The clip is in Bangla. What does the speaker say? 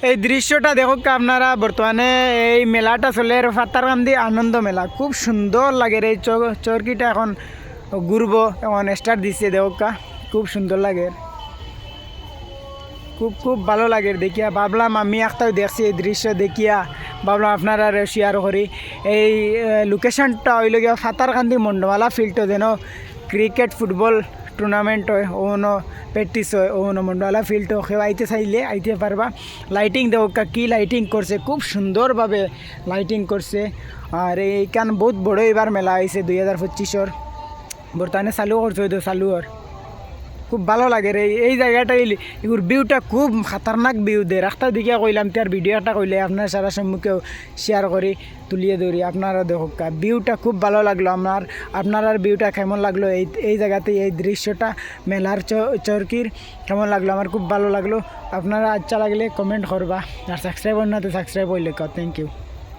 এই দৃশ্যটা দেখো আপনারা বর্তমানে এই মেলাটা চলে ফাতারকান্দি আনন্দ মেলা খুব সুন্দর লাগে এই চরকিটা এখন ঘুরবো এখন স্টার্ট দিচ্ছে দেখো খুব সুন্দর লাগে খুব খুব ভালো লাগে দেখিয়া ভাবলাম আমি একটাও দেখছি এই দৃশ্য দেখিয়া ভাবলাম আপনারা শেয়ার করি এই লোকেশনটা হইল গিয়া ফাতারকান্দি মন্ডমালা ফিল্ড যেন ক্রিকেট ফুটবল টুর্নামেন্ট হয় ওনো প্র্যাকটিস হয় ওনো মন্ডলা ফিল্ড কেউ আইতে চাইলে আইতে পারবা লাইটিং দেখো কি লাইটিং করছে খুব সুন্দরভাবে লাইটিং করছে আর এইখান বহুত বড় এবার মেলা হয়েছে 2025 বর্তমানে চালু করছে হয়তো চালু আর খুব ভালো লাগে রে এই জায়গাটা এগুর ভিউটা খুব খাতারনাক ভিউ দে রাস্তা দিকে কইলাম তার ভিডিও একটা কইলে আপনার সারা সম্মুখেও শেয়ার করি তুলিয়ে ধরি আপনারা দেখো ভিউটা খুব ভালো লাগলো আপনার ভিউটা কেমন লাগলো এই জায়গাতে এই দৃশ্যটা মেলার চরকির কেমন লাগলো আমার খুব ভালো লাগলো আপনারা আচ্ছা লাগলে কমেন্ট করবা আর সাবস্ক্রাইব না তো সাবস্ক্রাইব হইলে থ্যাংক ইউ।